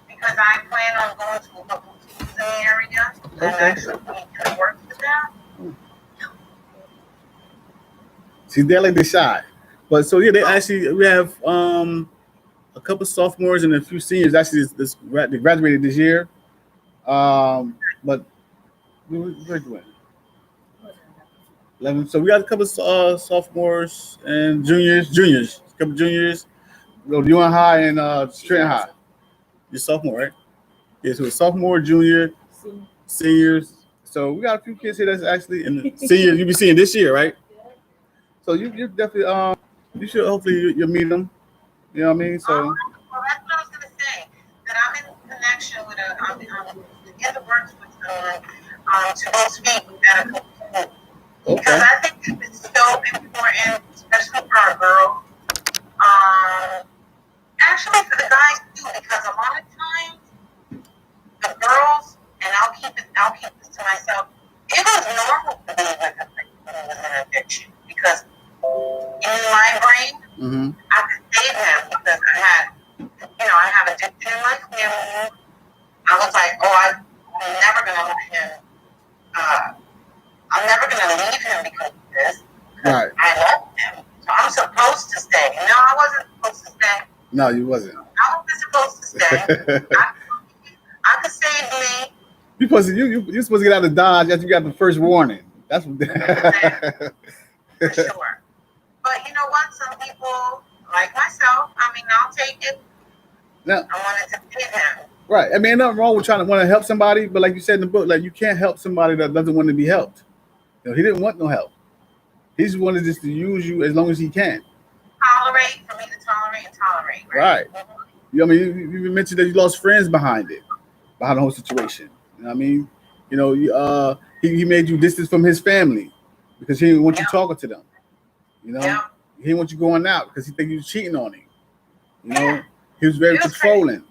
because I plan on going to a couple of schools in the area and actually can work with them. See, they're like they shy, but so yeah, we have a couple sophomores and a few seniors. Actually, they graduated this year, but we graduated. 11. So we got a couple sophomores and juniors, a couple juniors. Go UNH High and Trenton High. You're sophomore, right? Yeah, so sophomore, junior, seniors. So we got a few kids here that's actually in the seniors. You'll be seeing this year, right? So you definitely you should hopefully you'll meet them. You know what I mean? So. Well, that's what I was gonna say. That I'm in connection with I'm in the works with someone to go speak at a couple schools. Okay. Because I think it's so important, especially for our girls. Actually, for the guys too, because a lot of times the girls, and I'll keep this to myself. It was normal for me when it was an addiction because in my brain, I could save him because I have addiction in my family. I was like, I'm never gonna let him. I'm never going to leave him because of this. Right. I love him. So I'm supposed to stay. No, I wasn't supposed to stay. No, you wasn't. I wasn't supposed to stay. I could save me. You're supposed to get out of Dodge after you got the first warning. That's what. For sure. But you know what? Some people, like myself, I'll take it. No. I wanted to save him. Right. I mean, nothing wrong with trying to want to help somebody, but like you said in the book, like you can't help somebody that doesn't want to be helped. You know, he didn't want no help. He just wanted just to use you as long as he can. Tolerate, for me to tolerate, right? You know, I mean, you mentioned that you lost friends behind the whole situation. You know what I mean? You know, he made you distance from his family because he didn't want you talking to them. You know, he didn't want you going out because he think you was cheating on him. You know, he was very controlling.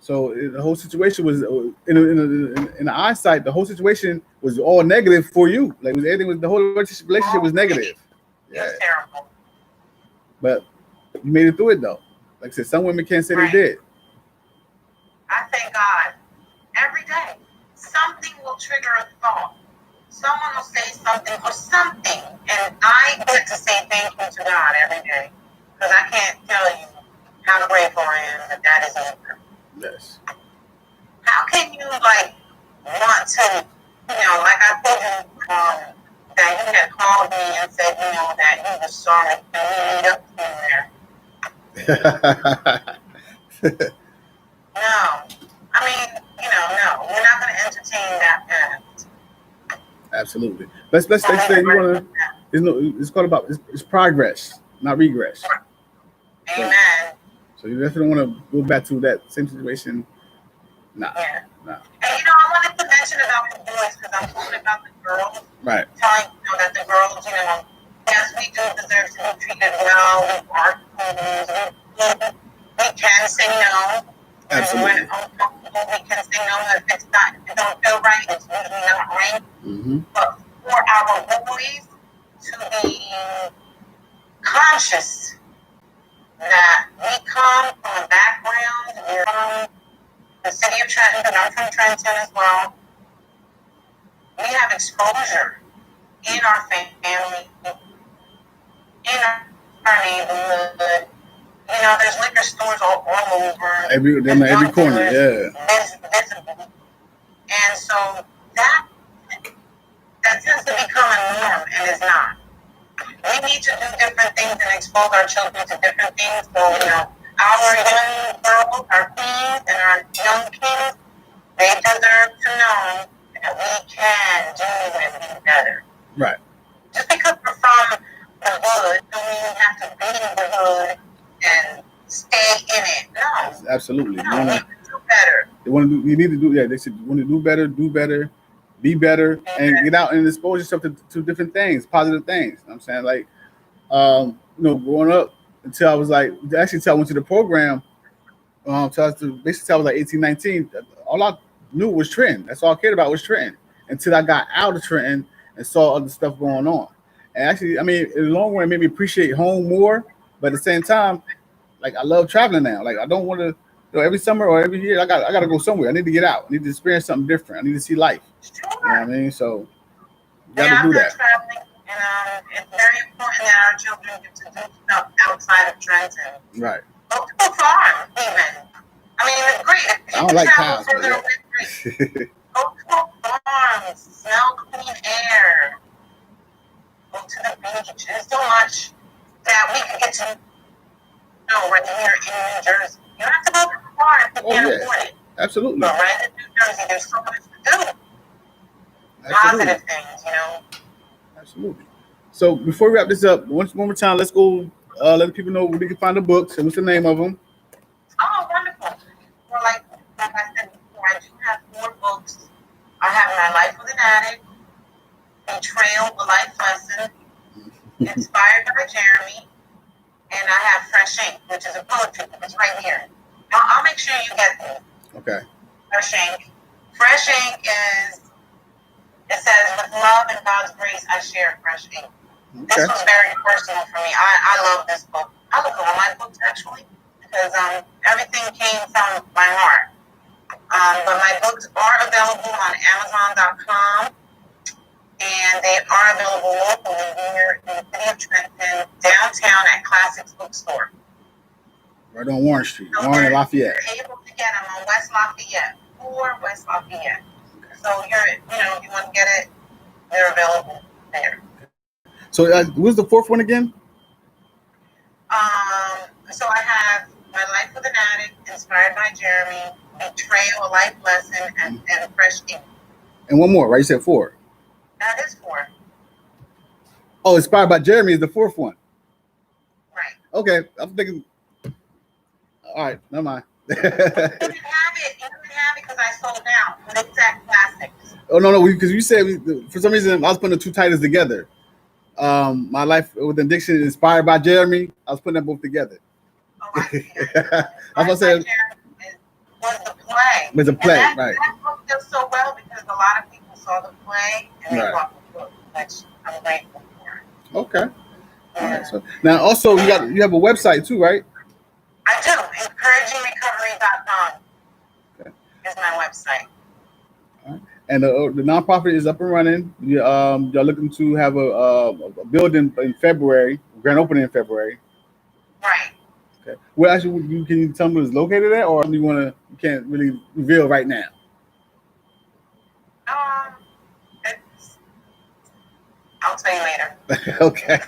So the whole situation was in the eyesight. The whole situation was all negative for you. Like everything was the whole relationship was negative. It was terrible. But you made it through it though. Like I said, some women can't say they did. I thank God. Every day, something will trigger a thought. Someone will say something or something, and I get to say thank you to God every day because I can't tell you how grateful I am that is over. Yes. How can you want to, like I told you that you had called me and said, that you were sorry and we meet up in there. No. I mean, no. We're not going to entertain that past. Absolutely. Let's say you want to. It's called about it's progress, not regress. Amen. So you definitely want to go back to that same situation. Nah. Yeah. Nah. And I wanted to mention about the boys because I'm talking about the girls. Right. Telling that the girls, yes, we do deserve to be treated well. We are queens. We can say no. Absolutely. When uncomfortable, we can say no if it's not, if it don't feel right, it's usually not right. Mm-hmm. But for our boys to be conscious that we come from a background, we're from the city of Trenton, but I'm from Trenton as well. We have exposure in our family, in our neighborhood. There's liquor stores all over. Every corner, yeah. Visible. And so that tends to become a norm and is not. We need to do different things and expose our children to different things. So, our young girls, our queens, and our young kings, they deserve to know that we can do and be better. Right. Just because we're from the hood, don't mean we have to be in the hood and stay in it. No. Absolutely. No, we need to do better. You need to do, they said you want to do better, be better, and get out and expose yourself to different things, positive things. You know what I'm saying? Like, growing up until I was until I went to the program, basically I was like 18, 19, all I knew was Trenton. That's all I cared about was Trenton until I got out of Trenton and saw other stuff going on. And actually, I mean, in the long run, it made me appreciate home more. But at the same time, I love traveling now. Like, I don't want to, every summer or every year, I got to go somewhere. I need to get out. I need to experience something different. I need to see life. Sure. You know what I mean? So, you got to do that. Traveling, and it's very important that our children get to do stuff outside of Trenton. Right. Go to a farm, even. I mean, it's great. I don't like cows. Go to a farm, smell clean air. Go to the beach. There's so much that we can get to know right here in New Jersey. You don't have to go to the farm if you can't afford it. Absolutely. But right in New Jersey, there's so much to do. Positive things, Absolutely. So before we wrap this up, one more time, let's go let people know where they can find the books and what's the name of them. Oh, wonderful. Well, like I said before, I do have 4 books. I have My Life with an Addict, Betrayal, a Life Lesson, Inspired by Jeremy, and I have Fresh Ink, which is a poetry book. It's right here. I'll make sure you get this. Okay. Fresh Ink. Fresh Ink is, it says, with love and God's grace, I share Fresh Ink. Okay. This was very personal for me. I love this book. I love all my books, actually, because everything came from my heart. But my books are available on Amazon.com, and they are available locally here in the city of Trenton, downtown at Classics Bookstore. Right on Warren Street, Warren and Lafayette. You're able to get them on West Lafayette, 4 West Lafayette. So if you want to get it, they're available there. So what's the 4th one again? So I have My Life with an Addict, Inspired by Jeremy, Betrayal, a Life Lesson, and Fresh Ink. And one more, right? You said 4. That is 4. Oh, Inspired by Jeremy is the 4th one. Right. Okay, I'm thinking. All right, never mind. You didn't have it because I sold out. It's at Classics. Oh no, because you said for some reason I was putting the 2 titles together. My Life with Addiction, Inspired by Jeremy. I was putting them both together. Oh, I was gonna say was the play. Was the play, and right? That book did so well because a lot of people saw the play and they Right. bought the book, which I'm grateful for. Okay. All right. So now also you have a website too, right? I do. Encouragingrecovery.com is my website. All right. And the nonprofit is up and running. Y'all looking to have a building in February, grand opening in February. Right. Okay. Well, actually, can you tell me where it's located at, or you can't really reveal right now? I'll tell you later. Okay. I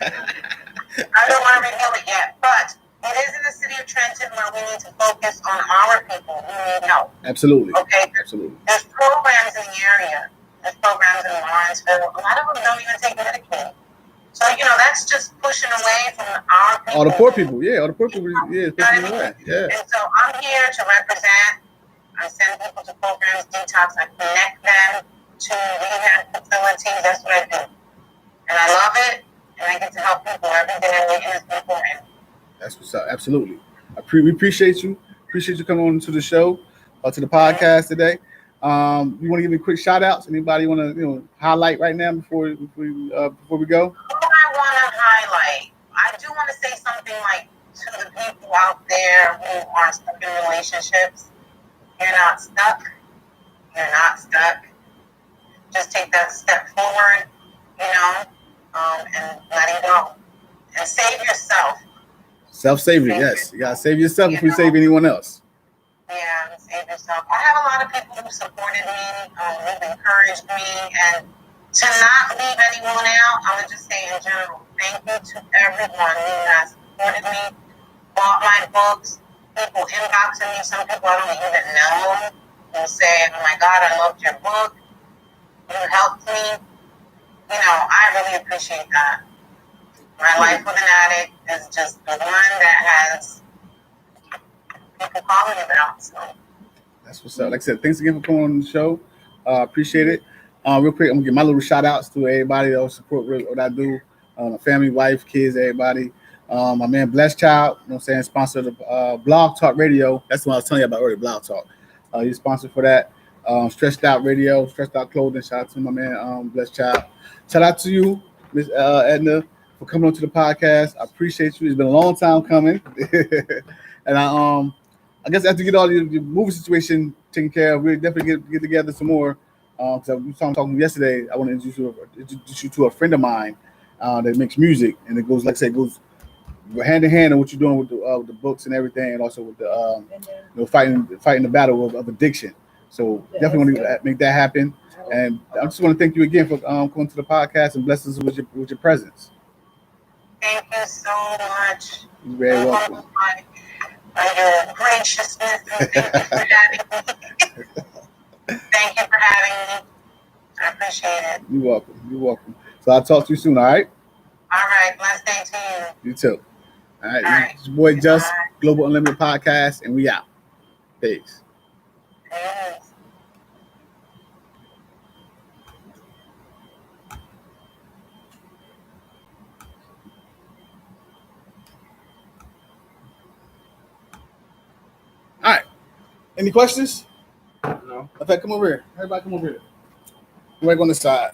don't want to reveal it yet, but it is in the city of Trenton where we need to focus on our people who need help. Absolutely. Okay. Absolutely. There's programs in the area. There's programs in Lawrenceville. A lot of them don't even take Medicaid. So, that's just pushing away from our people. All the poor people, yeah. All the poor people, yeah, pushing away, yeah. And so I'm here to represent. I send people to programs, detox. I connect them to rehab facilities. That's what I do. And I love it. And I get to help people every day. And it's important. That's what's up. Absolutely. We appreciate you. Appreciate you coming on to the show, to the podcast today. You want to give me quick shout outs? Anybody want to highlight right now before we go? Who I want to highlight? I do want to say something like to the people out there who are stuck in relationships. You're not stuck. You're not stuck. Just take that step forward, and let it go. And save yourself. Self-saving, yes. You got to save yourself before you save anyone else. Yeah, save yourself. I have a lot of people who supported me, who've encouraged me, and to not leave anyone out, I would just say in general, thank you to everyone who has supported me, bought my books, people inboxing me, some people I don't even know, who say, oh my God, I loved your book, you helped me. I really appreciate that. My life with an addict is just the one that has people calling about. So that's what's up. Like I said, thanks again for coming on the show. Appreciate it. Real quick, I'm gonna give my little shout outs to everybody that will support what I do. My family, wife, kids, everybody. My man Blessed Child, sponsored the Blog Talk Radio. That's the one I was telling you about earlier, Blog Talk. He's sponsored for that. Stressed Out Radio, Stressed Out Clothing. Shout out to my man Blessed Child. Shout out to you, Miss Edna, for coming on to the podcast. I appreciate you. It's been a long time coming. And I guess after you get all your movie situation taken care of, we'll definitely get together some more. Because we were talking yesterday, I want to introduce you to a friend of mine that makes music, and it goes, like I said, goes hand in hand in what you're doing with the books and everything, and also with the fighting the battle of addiction. So definitely want to make that happen. And I just want to thank you again for coming to the podcast and bless us with your presence. Thank you so much. You're very welcome. Your graciousness, and thank you for having me. Thank you for having me. I appreciate it. You're welcome. You're welcome. So I'll talk to you soon, all right? All right. Blessed day to you. You too. All right. It's your boy Just, Global Unlimited Podcast, and we out. Peace. Peace. All right. Any questions? No. In fact, come over here. Everybody come over here. Right on this side.